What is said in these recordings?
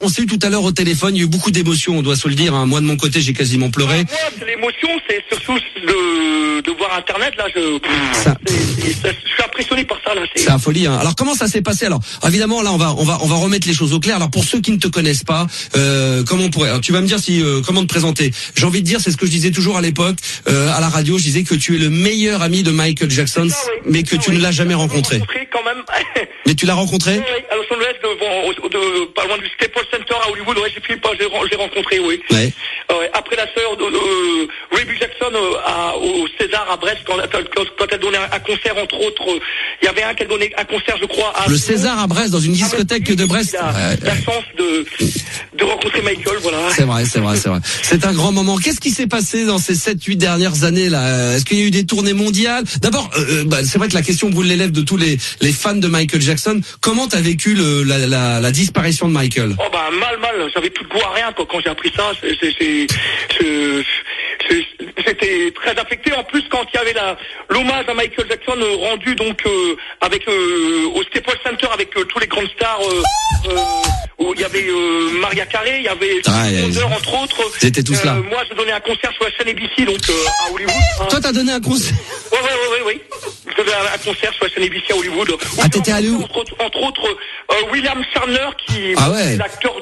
On s'est eu tout à l'heure au téléphone, il y a eu beaucoup d'émotions, on doit se le dire. Hein. Moi de mon côté, j'ai quasiment pleuré. Moi, l'émotion, c'est surtout de voir Internet. Là, je suis impressionné par ça. Là, c'est la folie. Hein. Alors comment ça s'est passé? Alors évidemment, là, on va remettre les choses au clair. Alors pour ceux qui ne te connaissent pas, comment on pourrait? Alors, tu vas me dire comment te présenter. J'ai envie de dire, c'est ce que je disais toujours à l'époque à la radio. Je disais que tu es le meilleur ami de Michael Jackson, ça, oui. Mais que tu ne l'as jamais rencontré. Quand même. Mais tu l'as rencontré? Oui, à Los Angeles, pas loin du Staples Center à Hollywood. Ouais, j'ai rencontré, oui. Ouais. Après la sœur de Ruby Jackson au César à Brest, quand elle donnait un concert, entre autres, il y avait un qui a donné un concert, je crois, le César à Brest, dans une discothèque de Brest. La chance de rencontrer Michael, voilà. C'est vrai. C'est un grand moment. Qu'est-ce qui s'est passé dans ces 7-8 dernières années là? Est-ce qu'il y a eu des tournées mondiales? D'abord, c'est vrai que la question brûle les lèvres de tous les fans de Michael Jackson. Comment t'as vécu la disparition de Michael? Oh bah mal. J'avais plus de goût à rien quoi, quand j'ai appris ça. J'étais très affecté. En plus, quand il y avait l'hommage à Michael Jackson rendu donc avec au Staples Center avec tous les grandes stars, où il y avait Mariah Carey, il y avait Wonder, entre autres. C'était tous là. Moi, je donnais un concert sur la chaîne ABC, donc à Hollywood. Toi, t'as donné un concert? Oui. Je donnais un concert sur la chaîne ABC à Hollywood. Ah, t'étais allé où? Entre autres, William Shatner, qui est l'acteur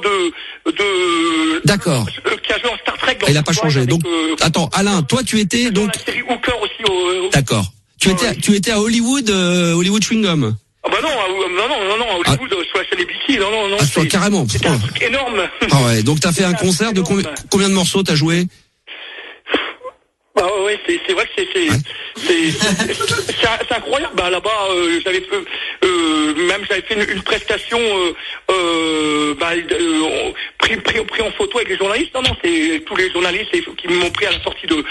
D'accord. Qui a joué en Star Trek. Il a pas changé. Donc, attends, Alain, toi, tu étais donc. La série Hooker aussi. D'accord. Tu étais à Hollywood, Hollywood Chewing Gum. Ah bah non, Hollywood, sur la chaîne ABC, non. Ah, c'est carrément. C'était un truc énorme. Ah ouais, donc t'as fait un concert de combien de morceaux t'as joué? Bah ouais, c'est vrai que c'est incroyable. Bah là-bas, j'avais fait une prestation, pris en photo avec les journalistes. Non, c'est tous les journalistes qui m'ont pris à la sortie de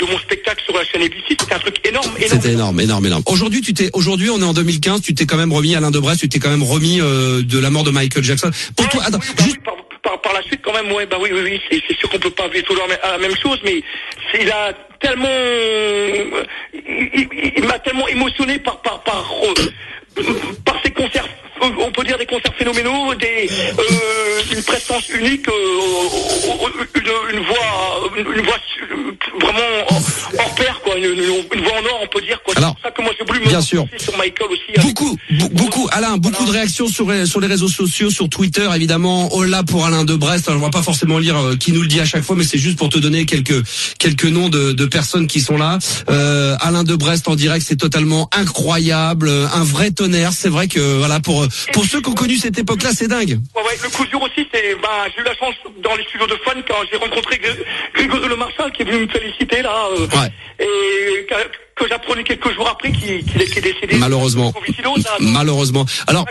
mon spectacle sur la chaîne ABC. C'était un truc énorme. C'était énorme. Aujourd'hui, on est en 2015. Tu t'es quand même remis, Alain de Brest, tu t'es quand même remis de la mort de Michael Jackson. Pour toi, attends, par la suite quand même, oui, c'est sûr qu'on peut pas vivre toujours la même chose, mais il m'a tellement émotionné par ses concerts, on peut dire des concerts phénoménaux, une prestance unique, une voix vraiment hors pair, quoi, une voix en or, on peut dire, quoi. Alors, c'est pour ça que moi j'ai voulu me bien sûr. sur Michael aussi. Beaucoup, Alain, beaucoup de réactions sur les réseaux sociaux, sur Twitter, évidemment. Hola pour Alain de Brest. Alors, je ne vais pas forcément lire qui nous le dit à chaque fois, mais c'est juste pour te donner quelques noms de personnes qui sont là. Alain de Brest en direct, c'est totalement incroyable, un vrai tonnerre. C'est vrai que voilà, pour ceux qui ont connu cette époque-là, c'est dingue. Ouais, le coup dur aussi, j'ai eu la chance dans les studios de Fun quand j'ai rencontré Grégory Le Marchal qui est venu me féliciter là, et que j'apprenais quelques jours après qu'il est décédé. Malheureusement. Alors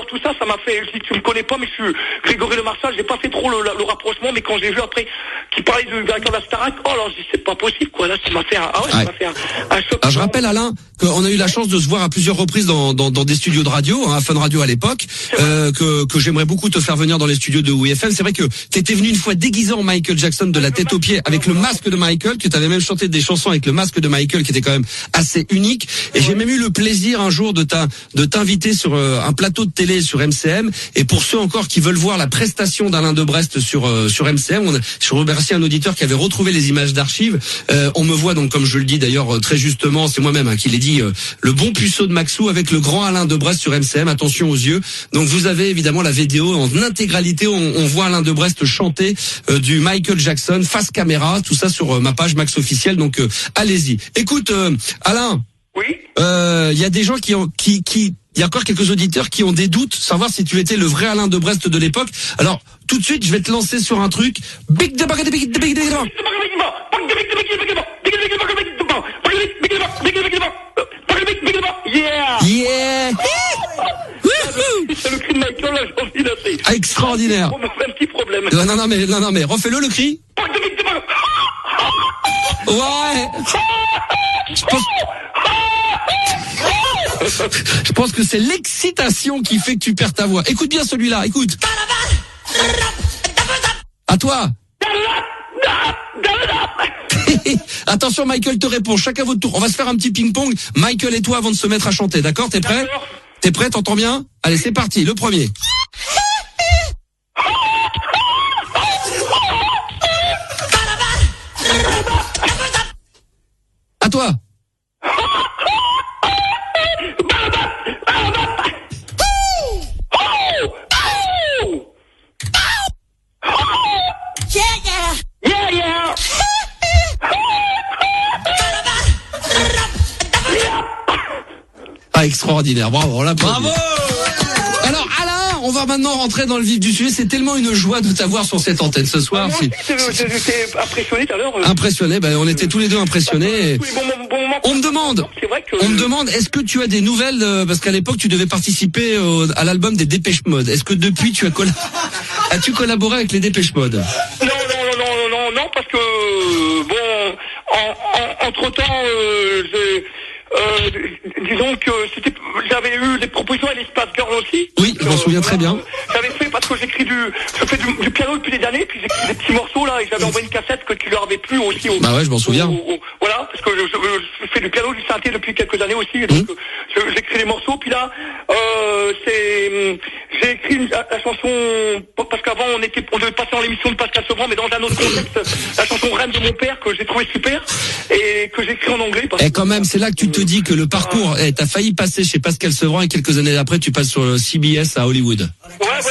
tout ça m'a fait, si tu me connais pas, mais je suis Grégory Le Marchal, j'ai pas fait trop le rapprochement, mais quand j'ai vu après qu'il parlait du directeur de la Starac, oh là, je dis c'est pas possible, quoi, là, ça m'a fait un choc. Alors, je rappelle, Alain, qu'on a eu la chance de se voir à plusieurs reprises dans des studios de radio, à Fun Radio à l'époque, que j'aimerais beaucoup te faire venir dans les studios de WFM. C'est vrai que t'étais venu une fois déguisé en Michael Jackson de la tête aux pieds avec le masque de Michael, que t'avais même chanté des chansons avec le masque de Michael qui était quand même assez unique. Et j'ai même eu le plaisir un jour de t'inviter sur un plateau de télé sur MCM. Et pour ceux encore qui veulent voir la prestation d'Alain de Brest sur MCM, je remercie un auditeur qui avait retrouvé les images d'archives. On me voit donc, comme je le dis d'ailleurs très justement, c'est moi-même qui l'ai dit, le bon puceau de Maxou avec le grand Alain de Brest sur MCM. Attention aux yeux. Donc vous avez évidemment la vidéo en intégralité. On voit Alain de Brest chanter du Michael Jackson face caméra. Tout ça sur ma page Max officiel. Donc allez-y. Écoute, Alain. Oui. Il y a des gens il y a encore quelques auditeurs qui ont des doutes, savoir si tu étais le vrai Alain de Brest de l'époque. Alors, tout de suite, je vais te lancer sur un truc. Yeah. C'est le cri de Michael, là, j'ai envie d'appeler. Extraordinaire. On me fait un petit problème. Non, mais refais-le le cri. Ouais. Je pense que c'est l'excitation qui fait que tu perds ta voix. Écoute bien celui-là, écoute. À toi. Attention, Michael te répond. Chacun votre tour. On va se faire un petit ping-pong. Michael et toi avant de se mettre à chanter. D'accord? T'es prêt? T'es prêt? T'entends bien? Allez, c'est parti. Le premier. extraordinaire. Bravo, là. Bravo. Alors Alain, on va maintenant rentrer dans le vif du sujet. C'est tellement une joie de t'avoir sur cette antenne ce soir. Moi aussi, j'étais impressionné tout à l'heure. Impressionné, on était tous les deux impressionnés. On me demande, est-ce que tu as des nouvelles, parce qu'à l'époque tu devais participer à l'album des Dépêche Mode. Est-ce que depuis as-tu collaboré avec les Dépêche Mode? Non, parce que entre-temps, disons que j'avais eu des propositions à l'Espace Girl aussi. Oui, je m'en souviens très bien. J'avais fait parce que je fais du piano depuis des années, puis j'écris des petits morceaux là, et j'avais envoyé une cassette qui leur avait plu aussi. Bah ouais, je m'en souviens. Voilà, parce que je fais du piano, du synthé depuis quelques années aussi, et donc j'écris des morceaux, puis là, j'ai écrit la chanson, parce qu'avant on devait passer dans l'émission de Pascal Sevran, mais dans un autre contexte, la chanson Reine de mon père, que j'ai trouvé super, et que j'ai écrit en anglais. Et quand même, c'est là que tu te dis que le parcours, t'as failli passer chez Pascal Sevran et quelques années après, tu passes sur le CBS à Hollywood.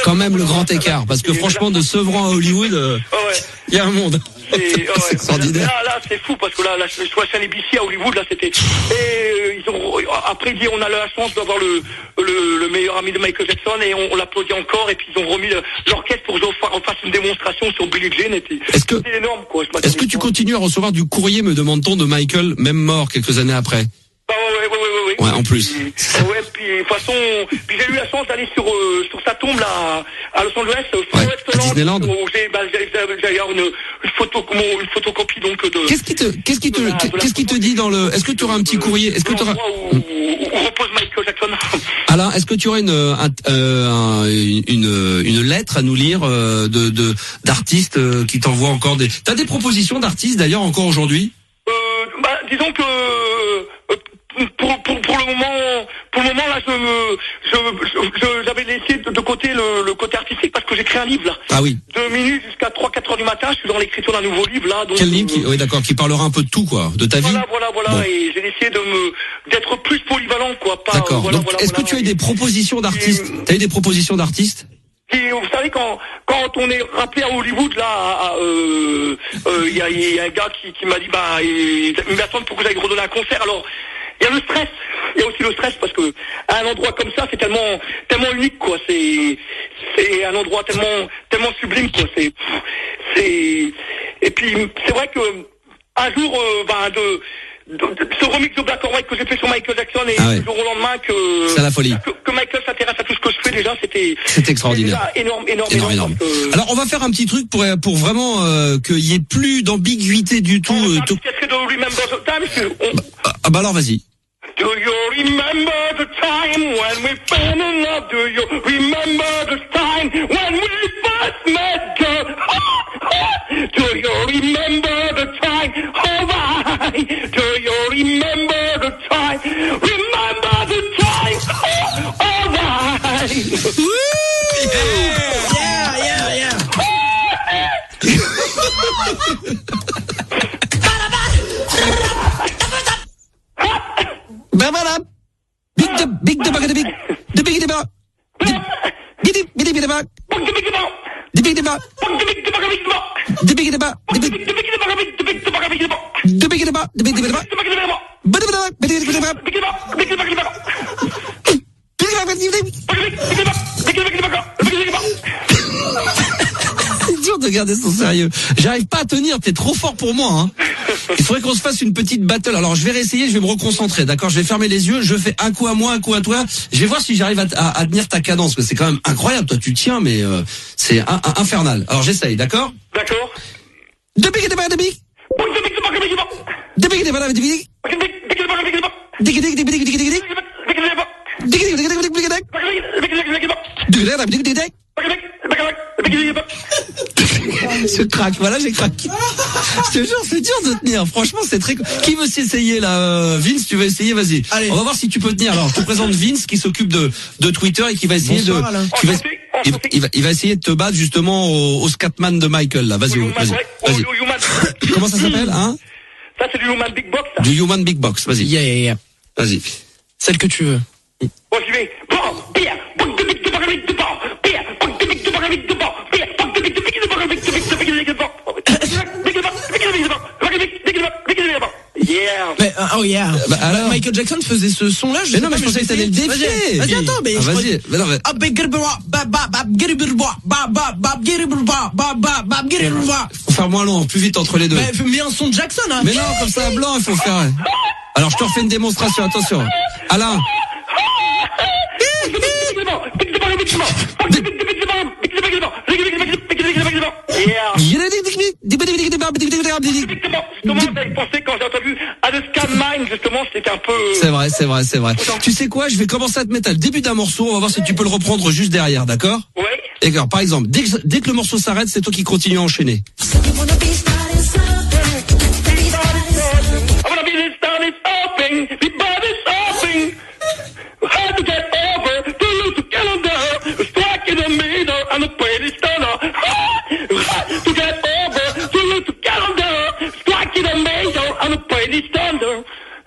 Quand même le grand écart, parce que franchement, de Sevran à Hollywood, il y a un monde. C'est extraordinaire. Là, c'est fou, parce que là, je suis à NBC à Hollywood, là, c'était, et après, on a la chance d'avoir le meilleur ami de Michael Jackson, et on l'applaudit encore, et puis ils ont remis l'orchestre pour que on fasse une démonstration sur Billie Jean, et puis c'était énorme, quoi. Est-ce que tu continues à recevoir du courrier, me demande-t-on, de Michael, même mort quelques années après? Ouais, en plus. Puis de toute façon, j'ai eu la chance d'aller sur sa tombe là à Los Angeles, à Disneyland. Où j'ai d'ailleurs une photocopie donc de. Qu'est-ce qui te dit dans le? Est-ce que tu auras un petit courrier? Est-ce que tu auras? Où repose Michael Jackson. Alain, est-ce que tu aurais une lettre à nous lire d'artistes qui t'envoient encore des? T'as des propositions d'artistes d'ailleurs encore aujourd'hui? Disons que pour le moment là, j'avais laissé de côté le côté artistique parce que j'écris un livre là. Ah oui. 2 minutes jusqu'à 3-4 heures du matin, je suis dans l'écriture d'un nouveau livre là. Donc, quel livre oui, d'accord, qui parlera un peu de tout quoi, de ta vie. Voilà. Bon. Et j'ai essayé d'être plus polyvalent quoi. D'accord. Donc est-ce que tu as eu des propositions d'artistes? T'as eu des propositions d'artistes? Et vous savez, quand on est rappelé à Hollywood, là, il y a un gars qui m'a dit, il m'attend pour que j'aille redonner un concert. Alors, il y a le stress. Il y a aussi le stress parce que à un endroit comme ça, c'est tellement unique, quoi. C'est un endroit tellement sublime, quoi. Et puis, c'est vrai que un jour, ce remix de Black or White que j'ai fait sur Michael Jackson et du jour au lendemain c'est la folie. Que Michael s'intéresse à tout ce que je fais déjà, c'était extraordinaire. Énorme. Alors on va faire un petit truc pour vraiment qu'il y ait plus d'ambiguïté du tout. Qu'est-ce que de Remember the Time? Alors vas-y. Do you remember the time when we fell in love? Do you remember the time when we first met, girl? Do you remember the time? Oh my! Do you remember the time? Remember the time? Oh my! Yeah! Big the bag the big the bag c'est dur de garder son sérieux. J'arrive pas à tenir, t'es trop fort pour moi, hein. Il faudrait qu'on se fasse une petite battle. Alors je vais réessayer, je vais me reconcentrer, d'accord? Je vais fermer les yeux, je fais un coup à moi, un coup à toi. Je vais voir si j'arrive à tenir ta cadence, parce que c'est quand même incroyable. Toi tu tiens, mais c'est infernal. Alors j'essaye, d'accord? D'accord. Je craque, voilà, j'ai craqué. Je te jure, c'est dur de tenir. Franchement, c'est très. Qui veut s'essayer là? Vince, tu veux essayer? Vas-y. Allez. On va voir si tu peux tenir. Alors, je te présente Vince qui s'occupe de Twitter et qui va essayer il va essayer de te battre justement au Scatman de Michael là. Vas-y. Comment ça s'appelle, hein? Ça c'est du Human Big Box. Ça. Du Human Big Box. Vas-y. Yeah. Vas-y. Celle que tu veux. Bon, j'y vais. Mais Oh yeah. Bah, alors Michael Jackson faisait ce son-là. Mais non, mais je pensais que t'allais le défier. Vas-y, attends, mais vas-y. Mais non, mais... Faut faire moins long, plus vite entre les deux. Mais un son de Jackson, hein. Mais non, comme ça, blanc, il faut faire. Alors, je te refais une démonstration, attention. Alain. Comment j'avais pensé quand j'ai entendu Alaska Mine, justement, c'était un peu... C'est vrai. Tu sais quoi, je vais commencer à te mettre à le début d'un morceau, on va voir si tu peux le reprendre juste derrière, d'accord? Oui. D'accord, par exemple, dès que le morceau s'arrête, c'est toi qui continues à enchaîner.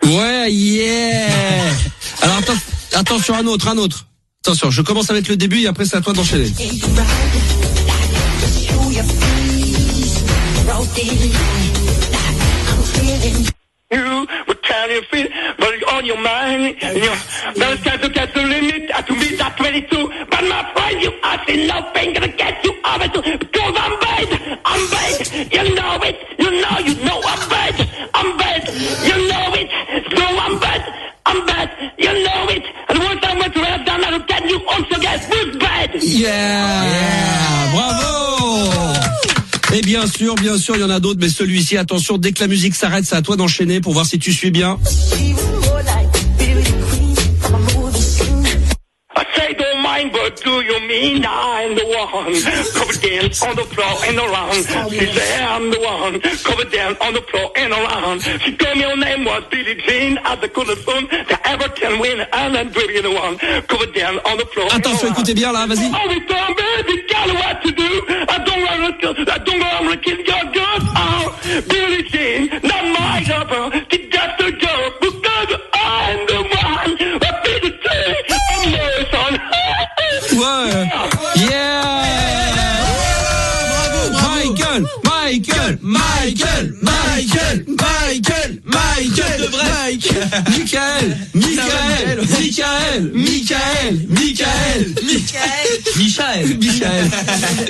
Ouais, yeah. Alors attention, un autre. Attention, je commence avec le début et après c'est à toi d'enchaîner. You were telling your feet, but it's on your mind. Now it's time to get the limit. To meet that 22. But my friend, you are still nothing gonna get you out of it. Because I'm bad. You know it. You know I'm bad. I'm bad. You know it. No, I'm bad. You know it. And once I went to have done, I'll get you also get who's bad. Yeah. Bravo. Et bien sûr, il y en a d'autres, mais celui-ci, attention, dès que la musique s'arrête, c'est à toi d'enchaîner pour voir si tu suis bien. I say don't mind, but do you mean I'm the one? Covered down on the floor and around. She said I'm the one. Covered down on the floor and around. She told me her name was Billie Jean. At the coolest one, the Everton winner, and I'm really the one. Covered down on the floor. Attention, écoutez bien là, vas-y. Oh, it's time, baby, tell me what to do. I don't want to kill your girl. Oh, Billie Jean, not my lover. She got the girl because I'm the one. Billie Jean, I'm the son. Ouais. Yeah. Michael de vrai. Michael.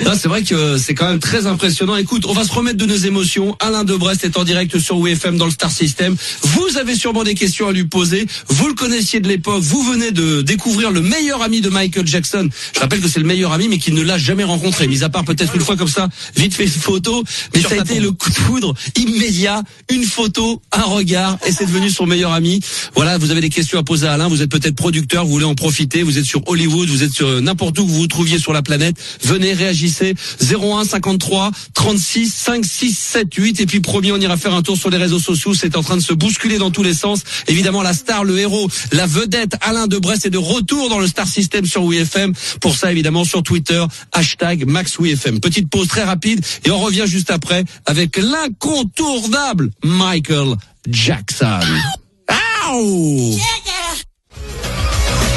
Non, c'est vrai que c'est quand même très impressionnant. Écoute, on va se remettre de nos émotions. Alain Debrest est en direct sur WFM dans le Star System. Vous avez sûrement des questions à lui poser. Vous le connaissiez de l'époque. Vous venez de découvrir le meilleur ami de Michael Jackson. Je rappelle que c'est le meilleur ami, mais qu'il ne l'a jamais rencontré. Mis à part peut-être une fois comme ça, vite fait une photo. Mais ça a été le coup de foudre immédiat. Une photo, un regard, et c'est devenu son meilleur ami. Voilà, vous avez des questions à poser à Alain. Vous êtes peut-être producteur, vous voulez en profiter. Vous êtes sur Hollywood, vous êtes sur n'importe où que vous vous trouviez sur la planète. Venez, réagissez. 01 53 36 5 6 7 8. Et puis promis, on ira faire un tour sur les réseaux sociaux. C'est en train de se bousculer dans tous les sens. Évidemment, la star, le héros, la vedette, Alain Debrest est de retour dans le Star System sur WFM. Pour ça, évidemment, sur Twitter, #MaxWFM. Petite pause très rapide et on revient juste après avec l'incontournable Michael Jackson. Ow!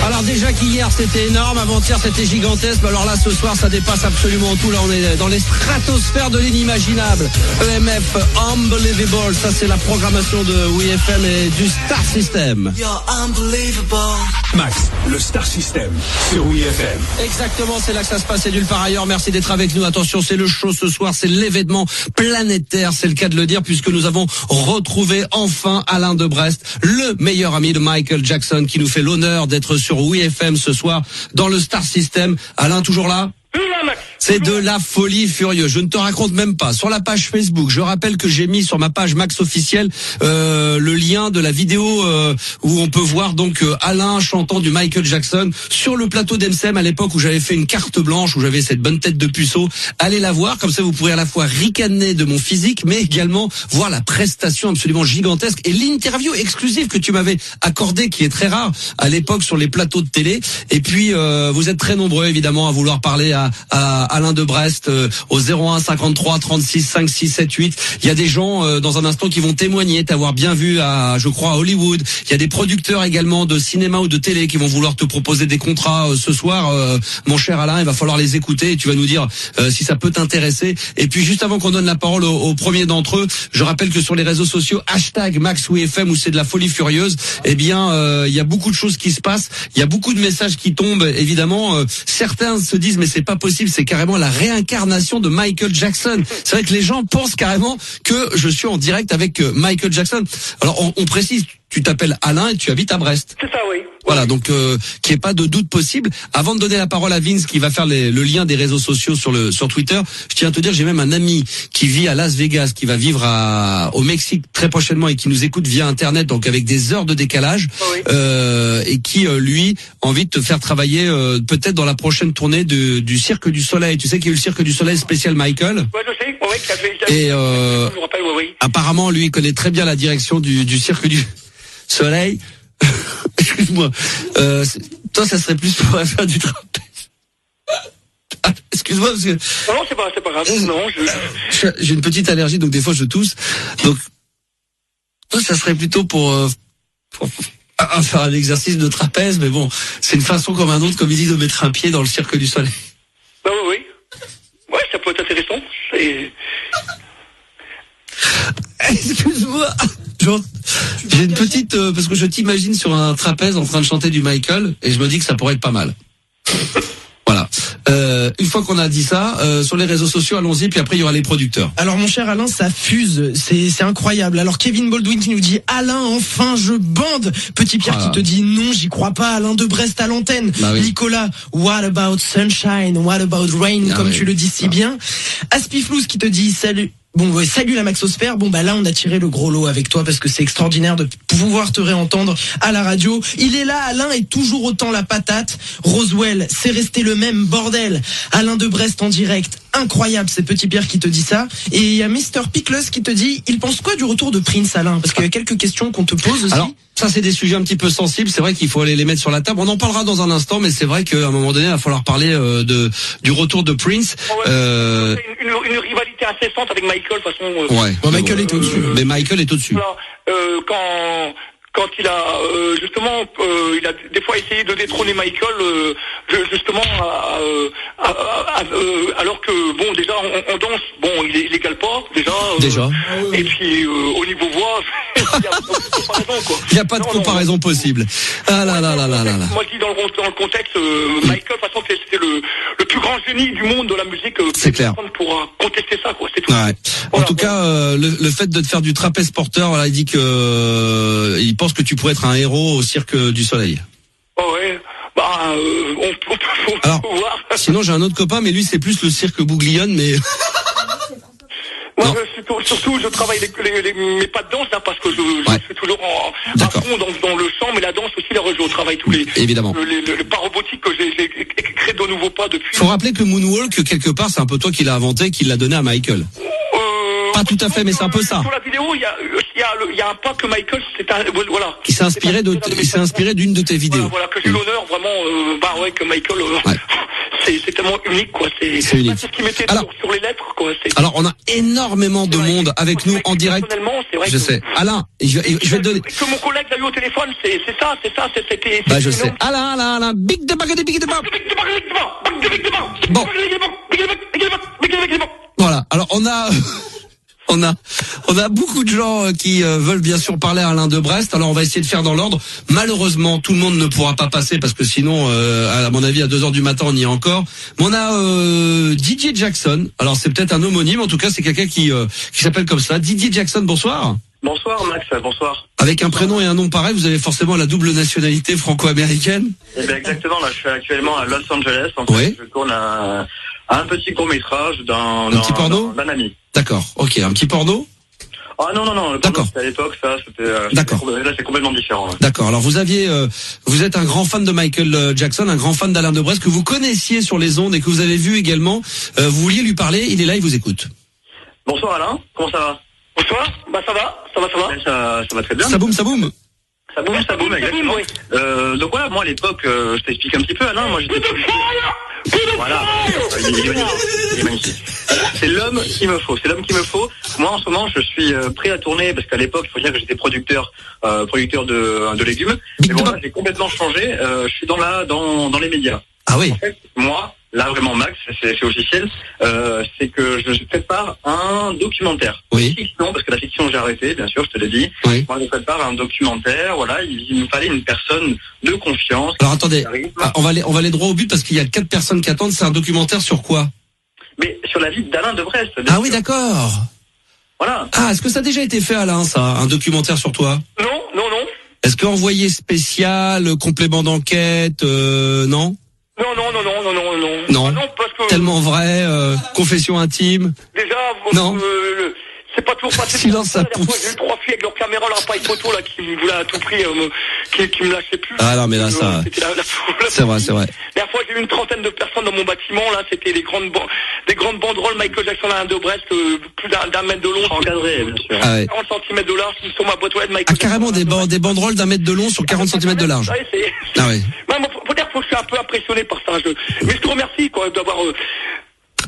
Alors déjà qu'hier c'était énorme, avant-hier c'était gigantesque, mais alors là ce soir ça dépasse absolument tout. Là on est dans les stratosphères de l'inimaginable. EMF, Unbelievable, ça c'est la programmation de WFM et du Star System. You're unbelievable. Max, le Star System sur WFM. Exactement, c'est là que ça se passe et nulle part ailleurs. Merci d'être avec nous. Attention, c'est le show ce soir, c'est l'événement planétaire, c'est le cas de le dire, puisque nous avons retrouvé enfin Alain Debrest, le meilleur ami de Michael Jackson, qui nous fait l'honneur d'être sur WFM ce soir dans le Star System. Alain, toujours là? C'est de la folie furieuse. Je ne te raconte même pas. Sur la page Facebook, je rappelle que j'ai mis sur ma page Max officielle le lien de la vidéo où on peut voir donc Alain chantant du Michael Jackson sur le plateau d'MCM à l'époque où j'avais fait une carte blanche, où j'avais cette bonne tête de puceau. Allez la voir, comme ça vous pourrez à la fois ricaner de mon physique, mais également voir la prestation absolument gigantesque et l'interview exclusive que tu m'avais accordée, qui est très rare à l'époque sur les plateaux de télé. Et puis vous êtes très nombreux évidemment à vouloir parler à Alain de Brest au 01 53 36 56 78. Il y a des gens dans un instant qui vont témoigner t'avoir bien vu je crois à Hollywood. Il y a des producteurs également de cinéma ou de télé qui vont vouloir te proposer des contrats ce soir. Mon cher Alain, il va falloir les écouter et tu vas nous dire si ça peut t'intéresser. Et puis juste avant qu'on donne la parole au premier d'entre eux, je rappelle que sur les réseaux sociaux #MaxWeFM où c'est de la folie furieuse, eh bien il y a beaucoup de choses qui se passent, il y a beaucoup de messages qui tombent évidemment. Certains se disent mais c'est pas possible, c'est carrément la réincarnation de Michael Jackson. C'est vrai que les gens pensent carrément que je suis en direct avec Michael Jackson. Alors on précise, tu t'appelles Alain et tu habites à Brest. C'est ça, oui. Voilà, donc qu'il n'y ait pas de doute possible. Avant de donner la parole à Vince qui va faire le lien des réseaux sociaux sur Twitter, je tiens à te dire, j'ai même un ami qui vit à Las Vegas, qui va vivre au Mexique très prochainement et qui nous écoute via Internet, donc avec des heures de décalage, et qui lui a envie de te faire travailler peut-être dans la prochaine tournée du Cirque du Soleil. Tu sais qu'il y a eu le Cirque du Soleil spécial Michael. Ouais, je sais. Et je me rappelle, apparemment, lui, il connaît très bien la direction du Cirque du Soleil. Excuse-moi. Toi, ça serait plus pour faire du trapèze. Excuse-moi parce que. Non, c'est pas grave. Non, j'ai une petite allergie, donc des fois je tousse. Donc, toi, ça serait plutôt pour faire un exercice de trapèze, mais bon, c'est une façon comme un autre, comme il dit, de mettre un pied dans le Cirque du Soleil. Bah oui. Ouais, ça peut être intéressant. Excuse-moi. J'ai une petite parce que je t'imagine sur un trapèze en train de chanter du Michael et je me dis que ça pourrait être pas mal. Voilà. Une fois qu'on a dit ça, sur les réseaux sociaux, allons-y, puis après il y aura les producteurs. Alors mon cher Alain, ça fuse, c'est incroyable. Alors Kevin Baldwin qui nous dit Alain, enfin je bande. Petit Pierre qui te dit non, j'y crois pas. Alain de Brest à l'antenne. Bah oui. Nicolas, what about sunshine, what about rain, comme tu le dis si bien. Aspiflous qui te dit salut. Bon, ouais, salut la Maxosphère. Bon, bah là, on a tiré le gros lot avec toi parce que c'est extraordinaire de pouvoir te réentendre à la radio. Il est là, Alain est toujours autant la patate. Roswell, c'est resté le même bordel. Alain de Brest en direct. Incroyable, c'est Petit Pierre qui te dit ça. Et il y a Mr. Pickles qui te dit, il pense quoi du retour de Prince, Alain? Parce qu'il y a quelques questions qu'on te pose aussi. Alors, ça, c'est des sujets un petit peu sensibles. C'est vrai qu'il faut aller les mettre sur la table. On en parlera dans un instant, mais c'est vrai qu'à un moment donné, il va falloir parler du retour de Prince. Une rivalité incessante avec Michael, de toute façon. Ouais. Bon, Michael est au-dessus. Mais Michael est au-dessus. Voilà, quand il a justement il a des fois essayé de détrôner Michael justement alors que bon déjà on danse, bon il égale pas déjà. Et puis au niveau voix il n'y a pas de comparaison possible. Ah là là là là là. Moi je dis dans le contexte Michael, de toute façon c'était le plus grand génie du monde de la musique. C'est clair. Personne pourra contester ça, quoi, c'est tout. Ouais. En tout cas le fait de te faire du trapèze porteur, voilà, il dit que il pense que tu pourrais être un héros au Cirque du Soleil. Oh ouais, on peut voir. Sinon j'ai un autre copain, mais lui c'est plus le Cirque Bouglione, mais... Moi, surtout, je travaille mes pas de danse, là, parce que je suis toujours à fond dans le chant, mais la danse aussi, là, je travaille tous les... Évidemment. Le pas robotique que j'ai créé de nouveau pas depuis... Faut rappeler que le moonwalk, quelque part, c'est un peu toi qui l'as inventé, qui l'a donné à Michael. Pas tout à fait, mais c'est un peu ça. Sur la vidéo, il y a un pas que Michael, voilà. Il s'est inspiré d'une de tes vidéos. Voilà, que j'ai l'honneur, vraiment, que Michael, c'est tellement unique, quoi. C'est unique. C'est ce qui mettait sur les lettres, quoi. Alors, on a énormément de monde avec nous en direct. Personnellement, c'est vrai. Je sais. Alain, je vais te donner. Que mon collègue l'a eu au téléphone, c'était. Bah, je sais. Alain, big de bag. Bon. Voilà. Alors, on a beaucoup de gens qui veulent bien sûr parler à Alain de Brest. Alors on va essayer de faire dans l'ordre. Malheureusement, tout le monde ne pourra pas passer parce que sinon, à mon avis, à 2h du matin, on y est encore. Mais on a Didier Jackson. Alors c'est peut-être un homonyme. En tout cas, c'est quelqu'un qui s'appelle comme ça. Didier Jackson. Bonsoir. Bonsoir Max. Bonsoir. Avec un prénom et un nom pareil, vous avez forcément la double nationalité franco-américaine. Eh bien, exactement. Là, je suis actuellement à Los Angeles. En fait, je tourne un petit court-métrage d'un ami. D'accord, ok, un petit porno. Ah non, le porno, c'était à l'époque, ça, d'accord. Là, c'est complètement différent. Ouais. D'accord, alors vous êtes un grand fan de Michael Jackson, un grand fan d'Alain de Brest, que vous connaissiez sur les ondes et que vous avez vu également. Vous vouliez lui parler, il est là, il vous écoute. Bonsoir Alain, comment ça va? Bonsoir, ça va. Ça va très bien. Ça boum. Ça Ça boum, exactement. Donc voilà, moi à l'époque, je t'explique un petit peu, Alain, moi j'étais... Voilà, il est magnifique. C'est l'homme qu'il me faut. Moi en ce moment je suis prêt à tourner parce qu'à l'époque il faut dire que j'étais producteur de légumes. Mais bon là j'ai complètement changé. Je suis dans les médias. Ah oui. En fait, moi là vraiment Max, c'est officiel. C'est que je prépare un documentaire. Oui. Fiction, parce que la fiction j'ai arrêté, bien sûr, je te l'ai dit. Oui. Moi je prépare un documentaire. Voilà, il me fallait une personne de confiance. Alors attendez, on va aller droit au but parce qu'il y a 4 personnes qui attendent. C'est un documentaire sur quoi? Mais sur la vie d'Alain de Brest. Ah oui, d'accord. Voilà. Ah, est-ce que ça a déjà été fait, Alain, ça, un documentaire sur toi? Non. Est-ce que envoyé spécial, complément d'enquête, non? Non, parce que... Tellement vrai, confession intime. Déjà, non. C'est pas toujours passé. Silence, ça pousse. J'ai eu 3 filles avec leur caméra, leur appareil photo, là, qui me voulaient à tout prix, qui me lâchaient plus. Ah non, mais là, ça... C'est vrai. La dernière fois, j'ai eu une trentaine de personnes dans mon bâtiment, là, c'était des grandes banderoles Michael Jackson à de Brest, plus d'un mètre de long. Encadré, bien sûr. Ah ouais. 40 cm de large, sur ma boîte web Michael Jackson. Carrément des banderoles d'1 mètre de long sur 40 cm de large. Ah ouais. Faut dire que je suis un peu impressionné par ça. Mais je te remercie, quoi, d'avoir...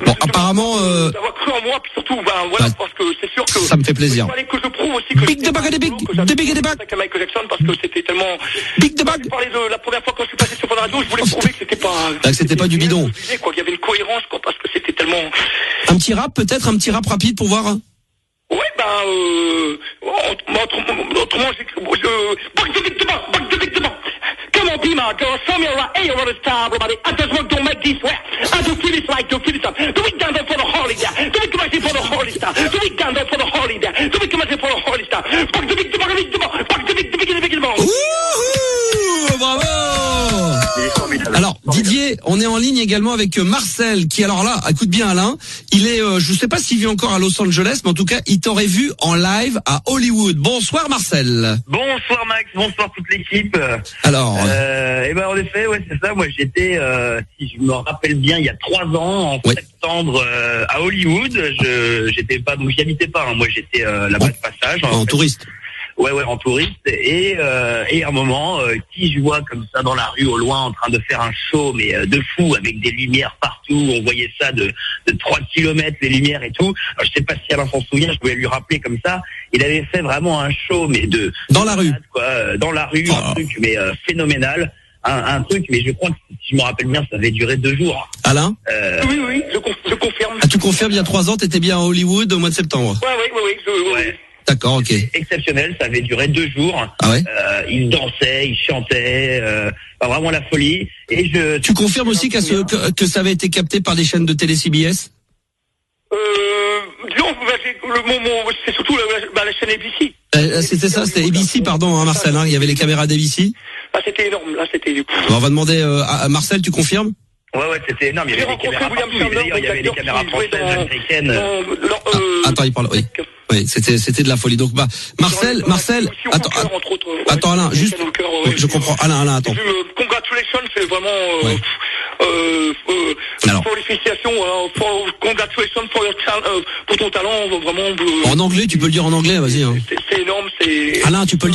Bon, apparemment... d'avoir cru en moi, puis surtout, voilà, parce que c'est sûr que... Ça me fait plaisir. Il fallait que je prouve aussi que... Big the bag, avec Michael Jackson, parce que c'était tellement... Big the bag. Je parlais de la première fois quand je suis passé sur Fun Radio, je voulais prouver que c'était pas... Que c'était pas du bidon. Quoi, qu'il y avait une cohérence, quoi, parce que c'était tellement... Un petit rap, peut-être, un petit rap rapide pour voir. Ouais, autrement, back to Big the bag. Come on, be my girl, show me around, hey, you're a star, everybody. I just want to make this sweat. I do feel it like to feel it up. Do we stand up for the holy there? Do we come for the holy star? Do we stand up for the holy there? Do we come for the holy star? Back to Big the bag, back to Big the bag. Ouh, bravo! Alors, Didier, on est en ligne également avec Marcel, qui, alors là, écoute bien Alain, il est, je sais pas s'il vit encore à Los Angeles, mais en tout cas, il t'aurait vu en live à Hollywood. Bonsoir Marcel. Bonsoir Max, bonsoir toute l'équipe. Alors, en effet, ouais, c'est ça. Moi, j'étais, si je me rappelle bien, il y a 3 ans, en septembre, à Hollywood. J'étais pas, donc j'y habitais pas. Hein. Moi, j'étais là-bas de passage. En touriste. Ouais, en touriste. Et à un moment, qui je vois comme ça dans la rue au loin en train de faire un show, mais de fou, avec des lumières partout. On voyait ça de 3 kilomètres, les lumières et tout. Alors, je sais pas si Alain s'en souvient, je pouvais lui rappeler comme ça. Il avait fait vraiment un show, mais dans la rue. Quoi, dans la rue, un truc, mais phénoménal. Un truc, mais je crois que si je me rappelle bien, ça avait duré 2 jours. Alain? Oui, je confirme. Ah, tu confirmes, il y a 3 ans, t'étais bien à Hollywood au mois de septembre? Oui. D'accord, ok. Exceptionnel, ça avait duré 2 jours. Ah ouais? Il dansait, il chantait, vraiment la folie. Et tu confirmes aussi que ça avait été capté par les chaînes de télé CBS? Disons, c'est surtout la chaîne ABC. C'était ça, c'était ABC, pardon, hein, Marcel, hein, il y avait les caméras d'ABC. Ah, c'était énorme, là, c'était... Bon, on va demander à Marcel, tu confirmes? Ouais, c'était énorme, il y avait des caméras partout, il y avait des caméras françaises, américaines. Attends, il parle, oui. Oui, c'était de la folie. Donc, Marcel, attends, Alain, juste, je comprends. Alain, attends. Congratulations, c'est vraiment, félicitations, congratulations pour ton talent, vraiment. En anglais, tu peux le dire en anglais, vas-y, hein. C'est énorme, c'est... Alain, tu peux le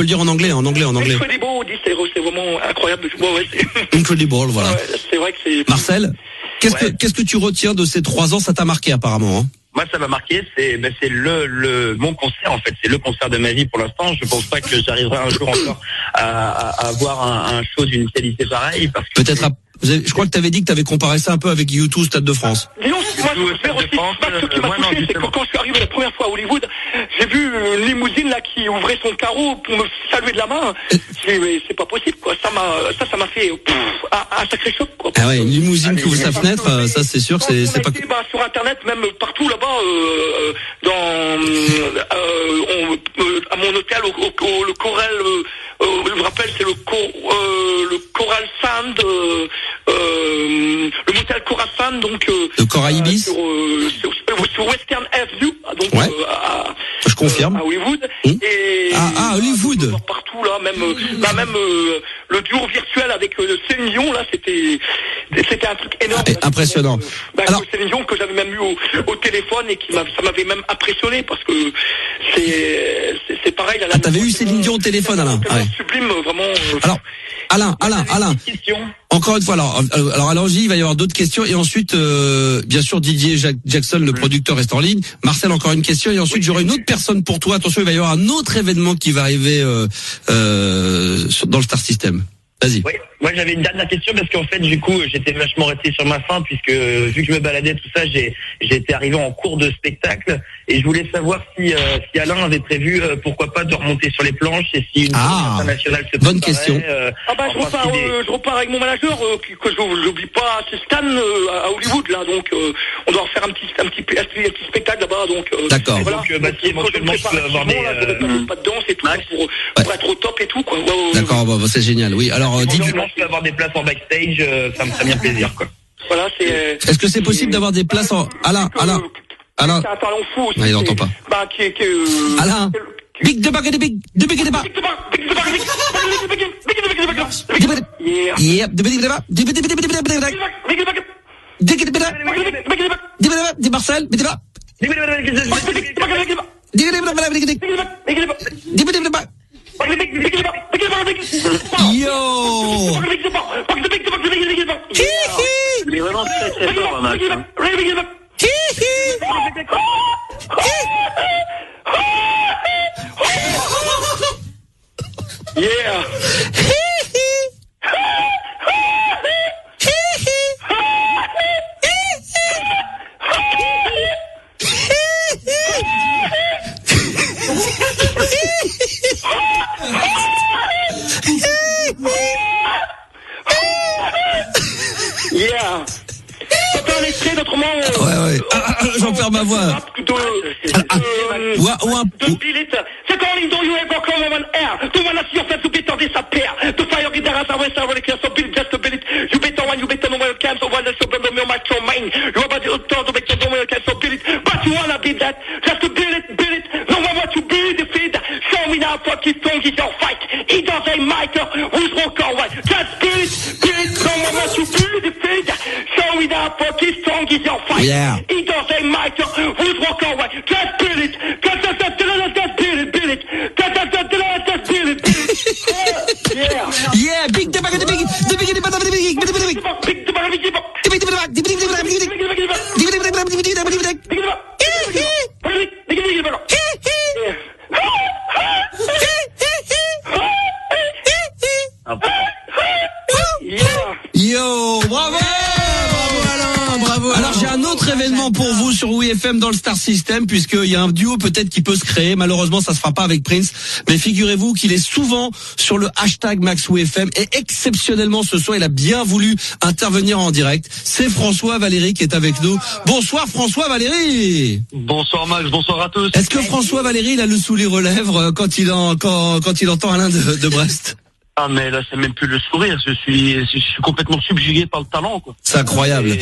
dire en anglais. Incredible, c'est vraiment incroyable. Incredible, voilà. Ouais, c'est vrai que c'est... Marcel, qu'est-ce que tu retiens de ces 3 ans? Ça t'a marqué, apparemment, hein? Moi, ça m'a marqué, c'est mon concert, en fait. C'est le concert de ma vie pour l'instant. Je pense pas que j'arriverai un jour encore à avoir un show d'une qualité pareille, parce que... Peut-être je crois que tu avais dit que tu avais comparé ça un peu avec U2 Stade de France. Disons, moi, ce qui m'a touché, c'est que quand je suis arrivé la première fois à Hollywood, j'ai vu une limousine là qui ouvrait son carreau pour me saluer de la main. Mais c'est pas possible, quoi. Ça m'a fait un sacré choc, quoi. Ah ouais, une limousine qui ouvre sa fenêtre, ça c'est sûr que c'est pas... Sur internet, même partout là-bas, à mon hôtel, le Coral, je me rappelle, c'est le Coral Sand, le motel Coral Sand, donc le Coral Ibis sur Western Avenue, donc je confirme. à Hollywood. À Hollywood. Partout tout là, même le duo virtuel avec Céline Dion là, c'était un truc énorme. Impressionnant. Alors Céline Dion que j'avais même eu au téléphone et ça m'avait même impressionné parce que c'est pareil. T'avais eu Céline Dion au téléphone, Alain. Sublime, vraiment. Alors Alain. Encore une fois, alors allons-y, il va y avoir d'autres questions et ensuite, bien sûr, Didier Jackson, le producteur, reste en ligne. Marcel, encore une question et ensuite j'aurai une autre personne pour toi. Attention, il va y avoir un autre événement qui va arriver dans le Star System. Vas-y. Oui, moi j'avais une dernière question parce qu'en fait du coup j'étais vachement resté sur ma faim puisque vu que je me baladais tout ça, j'ai été arrivé en cours de spectacle et je voulais savoir si Alain avait prévu pourquoi pas de remonter sur les planches et si une internationale se bonne question. Je repars avec mon manager que j'oublie pas, c'est Stan à Hollywood là, donc on doit refaire un petit spectacle là-bas, donc d'accord. Voilà, donc si éventuellement je peux avoir pas de danse et tout pour être au top et tout quoi. D'accord, c'est génial. Oui, alors je peux avoir des places en backstage, ça me ferait bien plaisir quoi. Voilà, c'est. Est-ce que c'est possible d'avoir des places en Alain. C'est un talent fou aussi. Non, il n'entend pas. Alain. Big de bag de big de big de bag. De Marcel, Yo. Il est vraiment très très fort, Max. Yeah. Yeah. C'est un extrait d'autrement. Ouais. J'en perds ma voix. C'est quand les dont you ever come on air. To wanna see yourself to better disappear. To fire in the house, I will really care. So build just to build it. You better one, you better know where it comes. So one that's so better, no match your mind. You about the author to better know where it comes. So build it. But you wanna build that. Just to build it. No one what you build, defeat. Show me now, fucking strong is your fight. It doesn't matter who's wrong or right. Just build it. No one what you build, defeat. Show me now, fucking strong is your fight. Yeah. It doesn't matter who's wrong or right. Just build it. Just build it. Yeah, big the bag of the big Yo, bravo Alain, bravo. Alors j'ai un autre événement pour vous sur WeFM dans le Star System, puisqu'il y a un duo peut-être qui peut se créer. Malheureusement ça se fera pas avec Prince, mais figurez-vous qu'il est souvent sur le hashtag MaxWeFM et exceptionnellement ce soir il a bien voulu intervenir en direct. C'est François Valéry qui est avec nous. Bonsoir François Valéry. Bonsoir Max, bonsoir à tous. Est-ce que François Valéry il a le sourire aux lèvres quand il entend Alain de Brest? Ah mais là c'est même plus le sourire, je suis complètement subjugué par le talent quoi. C'est incroyable.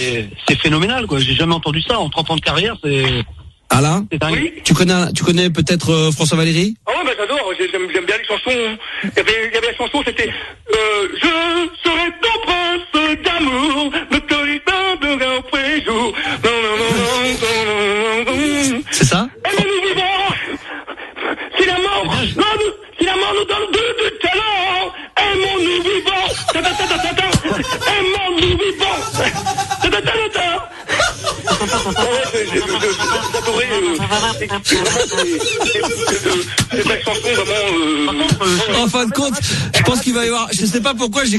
C'est phénoménal quoi, j'ai jamais entendu ça en 30 ans de carrière, c'est Alain, c'est dingue. Oui. Tu connais peut-être François Valéry? Ah ouais, j'adore, j'aime bien les chansons. Il y avait la chanson, c'était je serai ton prince d'amour, ne te donnerai auprès jour. C'est ça? Si la mort nous donne du talent, aimons-nous vivants. Aimons-nous vivants. J'adorais cette chanson vraiment. En fin de compte, je pense qu'il va y avoir. Je sais pas pourquoi j'ai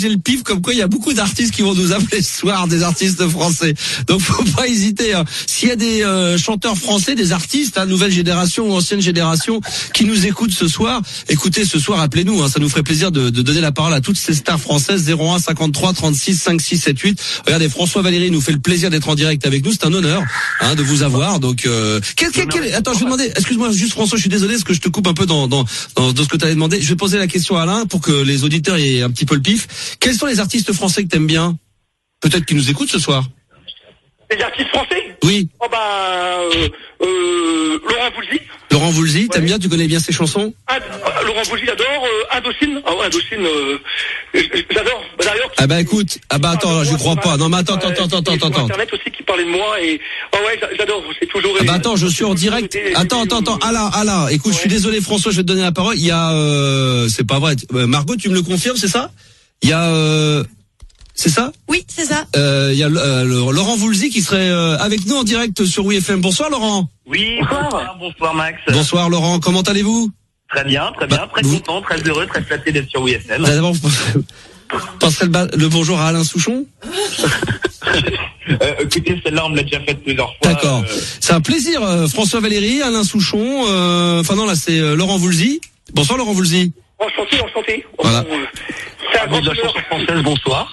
le pif comme quoi il y a beaucoup d'artistes qui vont nous appeler ce soir, des artistes français. Donc faut pas hésiter. Hein. S'il y a des chanteurs français, des artistes, nouvelle génération ou ancienne génération, qui nous écoutent ce soir, écoutez ce soir, appelez-nous. Hein, ça nous ferait plaisir de donner la parole à toutes ces stars françaises. 01 53 36 56 78. Regardez, François Valéry nous fait le plaisir d'être en direct avec nous. C'est un honneur de vous avoir. Donc attends, je vais demander. Excuse-moi, juste François, je suis désolé, parce que je te coupe un peu dans ce que tu avais demandé. Je vais poser la question à Alain pour que les auditeurs aient un petit peu le pif. Quels sont les artistes français que t'aimes bien? Peut-être qu'ils nous écoutent ce soir. Les artistes français? Oui. Oh Laurent Voulzy. Laurent Voulzy, t'aimes bien? Tu connais bien ses chansons? Laurent Voulzy, j'adore. Indochine. Ah ouais, Indochine, j'adore. D'ailleurs. Ah bah écoute, attends, je crois pas. Non mais attends. Internet aussi qui parlait de moi et ouais, j'adore. C'est toujours. Ah bah attends, je suis en direct. Attends. Alain, écoute, je suis désolé François, je vais te donner la parole. Il y a, c'est pas vrai. Margot, tu me le confirmes, c'est ça? Il y a, c'est ça? Oui, c'est ça. Il y a Laurent Voulzy qui serait avec nous en direct sur WeFM. Bonsoir Laurent. Oui, bonsoir Max. Bonsoir Laurent, comment allez-vous? Très bien, très content, très heureux, très flatté d'être sur WeFM. D'abord, passerai le bonjour à Alain Souchon. Écoutez, celle-là, on me l'a déjà faite plusieurs fois. D'accord. C'est un plaisir, François Valéry, Alain Souchon, là, c'est Laurent Voulzy. Bonsoir Laurent Voulzy. Enchanté. Voilà. C'est un grand de la chanson française, bonsoir.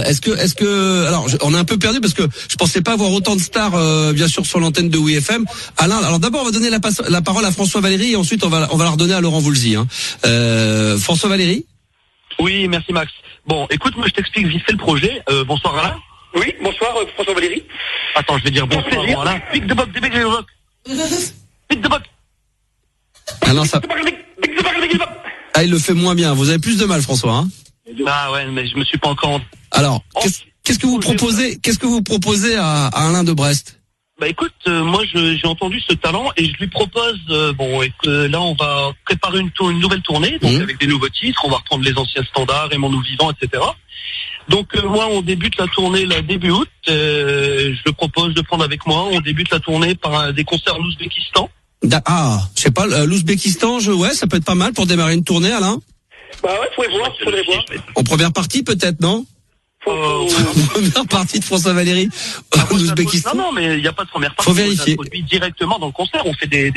Est-ce que alors on est un peu perdu parce que je pensais pas avoir autant de stars bien sûr sur l'antenne de WeFM. Alain, alors d'abord on va donner la parole à François Valéry et ensuite on va la redonner à Laurent Voulzy. François Valéry. Oui, merci Max. Bon, écoute, moi je t'explique vite fait le projet. Bonsoir Alain. Oui, bonsoir François Valéry. Attends, je vais dire bonsoir Alain. Pick the box, Pick the box. Alain, ça. Ah, il le fait moins bien. Vous avez plus de mal, François. Hein? Ah ouais, mais je me suis pas encore. Alors, qu'est-ce que vous proposez à Alain de Brest? Bah écoute, moi j'ai entendu ce talent et je lui propose là on va préparer une nouvelle tournée donc avec des nouveaux titres, on va reprendre les anciens standards, Aimons-nous vivants, etc. Donc moi on débute la tournée début août, je le propose de prendre avec moi, on débute la tournée par des concerts en Ouzbékistan. Je sais pas, l'Ouzbékistan, ça peut être pas mal pour démarrer une tournée, Alain. Bah ouais, faudrait voir. En première partie peut-être, non? Première partie de François Valéry en Ouzbékistan. Non, mais il n'y a pas de première partie. Faut vérifier. On produit directement dans le concert. On fait des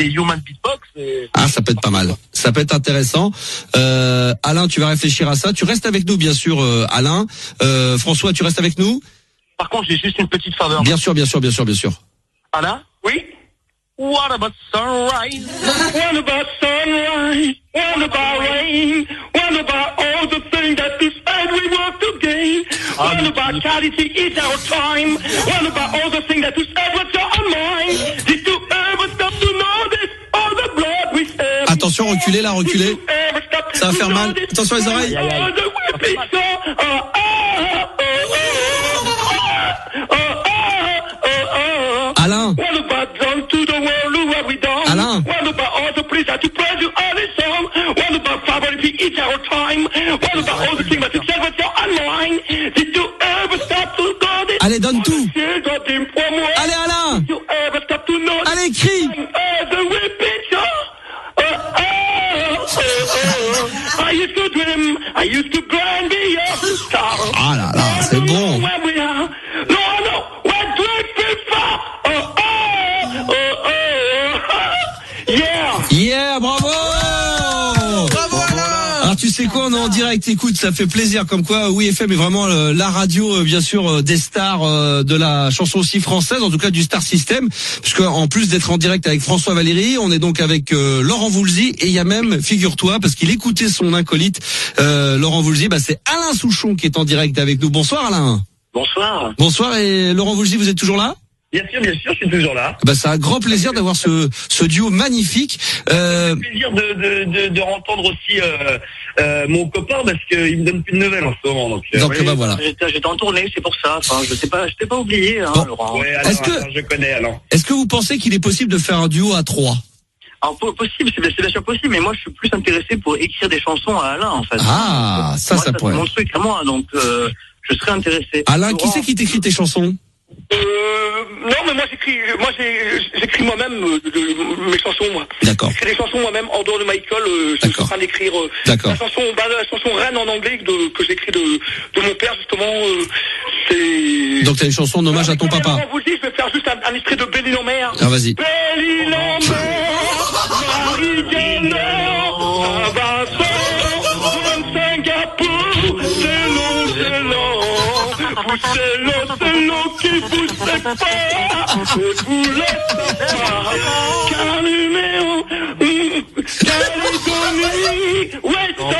human beatbox. Ah, ça peut être pas mal. Ça peut être intéressant. Alain, tu vas réfléchir à ça. Tu restes avec nous, bien sûr, Alain. François, tu restes avec nous? Par contre, j'ai juste une petite faveur. Bien sûr. Alain? Oui? What about sunrise? What about sunrise? What about rain? What about all the things that this earth we want to gain? What about charity is our time? What about all the things that this earth was your mind? Did you ever stop to notice all the blood we shed? Attention, reculez. Ça va faire mal. Attention les oreilles. Alain. Alain. Allez, donne tout. Allez, Alain. Allez, crie. Ah là là, c'est bon. Yeah, bravo. Alors tu sais quoi, on est en direct, écoute, ça fait plaisir comme quoi WeFM est vraiment la radio bien sûr des stars de la chanson aussi française, en tout cas du Star System, puisque en plus d'être en direct avec François Valéry, on est donc avec Laurent Voulzy et il y a même, figure-toi, parce qu'il écoutait son acolyte Laurent Voulzy, c'est Alain Souchon qui est en direct avec nous. Bonsoir Alain. Bonsoir. Bonsoir, et Laurent Voulzy, vous êtes toujours là? Bien sûr, je suis toujours là. C'est un grand plaisir d'avoir ce duo magnifique. C'est un plaisir de entendre aussi mon copain parce qu'il me donne plus de nouvelles en ce moment. Donc voilà. J'étais en tournée, c'est pour ça. Enfin, je t'ai pas oublié, bon. Laurent. Ouais, je connais Alain. Est-ce que vous pensez qu'il est possible de faire un duo à 3? Alors possible, c'est bien sûr possible, mais moi je suis plus intéressé pour écrire des chansons à Alain en fait. Ah, ça pourrait. C'est mon truc à moi, donc je serais intéressé. Alain, qui c'est qui t'écrit tes chansons? Non, mais moi j'écris moi-même mes chansons, moi. D'accord. J'écris des chansons moi-même en dehors de Michael. Je suis en train d'écrire la chanson Reine en anglais que j'écris de mon père justement. Donc t'as une chanson en hommage à ton papa. Vous le dites, je vais faire juste un extrait de Belle-Île en mer. Ah vas-y. Belle-Île en mer, Marie-Guénard, Vincent, Singapour, c'est long. C'est l'eau qui vous sépare, et vous laisse pas. Caluméo, Calédonie, Oueston,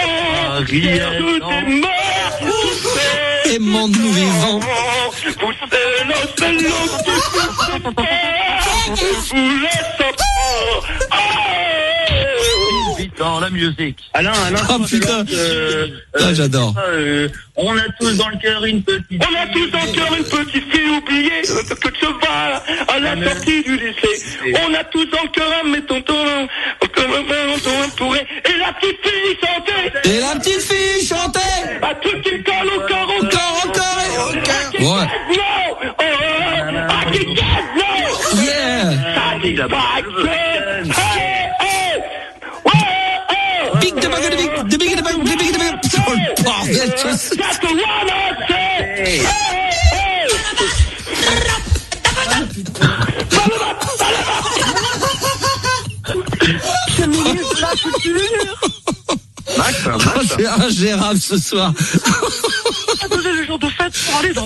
tout est mort, aimons-nous vivants. C'est l'eau qui vous sépare, et vous laisse pas. la musique. Alain, Oh putain, j'adore. On a tous dans le cœur une petite. On a tous dans le cœur une petite fille oubliée que tu vas à la sortie du lycée. On a tous dans le cœur un méton entouré. Et la petite fille chantait. Et la petite fille chantait. À tout qui colle au corps, au corps, au corps. Ouais. Yeah. Big de bag de big de big de bag de big de bag. Oh le bordel. Max. C'est ingérable ce soir. Attendez, le jour de fête pour aller dans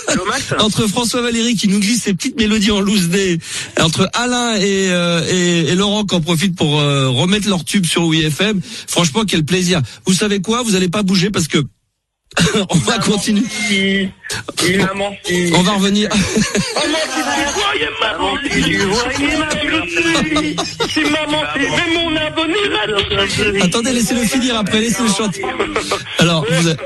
Allô, Max. Entre François Valéry qui nous glisse ses petites mélodies en loose day, entre Alain et Laurent qui en profitent pour remettre leur tube sur WeFM. Franchement, quel plaisir. Vous savez quoi? Vous allez pas bouger parce que on va continuer. On va revenir. Si maman t'aimait mon avenir. Attendez, laissez-le finir après, laissez-le chanter. Alors, vous êtes...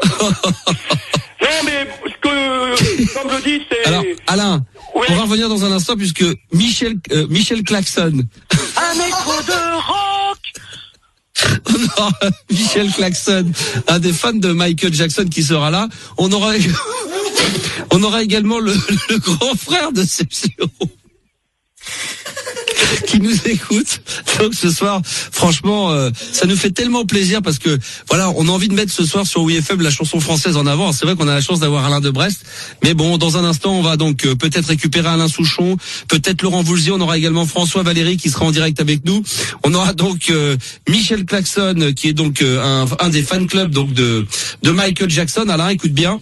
Non, mais comme je dis, c'est... Alors, Alain, oui. on va revenir dans un instant puisque Michel Klaxon. un écho de rock. Non, Michel Klaxon, un des fans de Michael Jackson qui sera là. On aura également le grand frère de Sepsio qui nous écoute. Donc ce soir, franchement, ça nous fait tellement plaisir parce que voilà, on a envie de mettre ce soir sur WeFM la chanson française en avant. C'est vrai qu'on a la chance d'avoir Alain de Brest, mais bon, dans un instant, on va donc peut-être récupérer Alain Souchon, peut-être Laurent Voulzy. On aura également François Valéry qui sera en direct avec nous. On aura donc Michel Klaxon qui est donc un des fan clubs donc de Michael Jackson. Alain, écoute bien.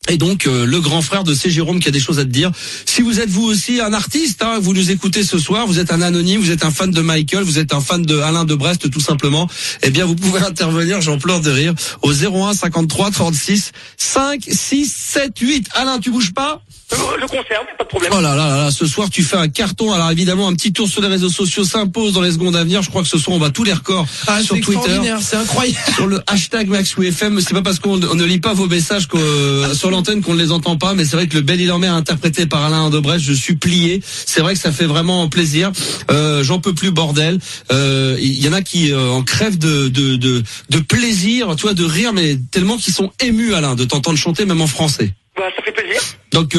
Et donc le grand frère de C. Jérôme qui a des choses à te dire. Si vous êtes vous aussi un artiste, hein, vous nous écoutez ce soir, vous êtes un anonyme, vous êtes un fan de Michael, vous êtes un fan de Alain de Brest tout simplement, eh bien vous pouvez intervenir, j'en pleure de rire, au 01 53 36 5 6 7 8. Alain, tu bouges pas? Je conserve, pas de problème. Oh là là là, ce soir tu fais un carton. Alors évidemment un petit tour sur les réseaux sociaux s'impose dans les secondes à venir. Je crois que ce soir on bat tous les records sur c'est Twitter. Extraordinaire, c'est incroyable. Sur le hashtag MaxWeFM, c'est pas parce qu'on ne lit pas vos messages sur l'antenne qu'on ne les entend pas, mais c'est vrai que le Belle Île en Mer interprété par Alain de Brest, je suis plié. C'est vrai que ça fait vraiment plaisir. J'en peux plus, bordel. Il y en a qui en crèvent de plaisir, tu vois, de rire, mais tellement qu'ils sont émus, Alain, de t'entendre chanter même en français. Bah, ça fait plaisir. Donc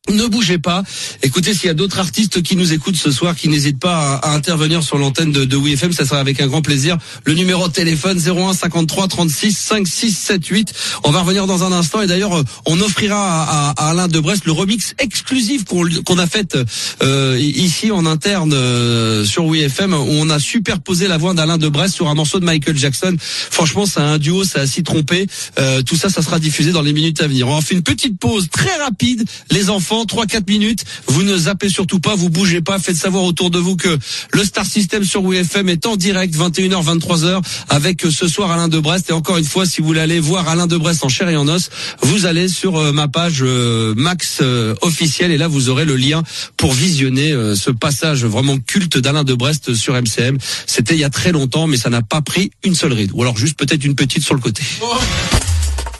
ne bougez pas. Écoutez, s'il y a d'autres artistes qui nous écoutent ce soir, qui n'hésitent pas à intervenir sur l'antenne de WeFM, ça sera avec un grand plaisir. Le numéro de téléphone 01 53 36 5 6 7 8. On va revenir dans un instant et d'ailleurs on offrira à Alain de Brest le remix exclusif qu'on a fait ici en interne sur WeFM, où on a superposé la voix d'Alain de Brest sur un morceau de Michael Jackson. Franchement, c'est un duo, ça a s'y trompé. Tout ça sera diffusé dans les minutes à venir. On fait une petite pause très rapide, les enfants. 3-4 minutes, vous ne zappez surtout pas, vous bougez pas, faites savoir autour de vous que le Star System sur WeFM est en direct 21h 23h avec ce soir Alain de Brest. Et encore une fois, si vous voulez aller voir Alain de Brest en chair et en os, vous allez sur ma page Max officielle et là vous aurez le lien pour visionner ce passage vraiment culte d'Alain de Brest sur MCM. C'était il y a très longtemps, mais ça n'a pas pris une seule ride, ou alors juste peut-être une petite sur le côté.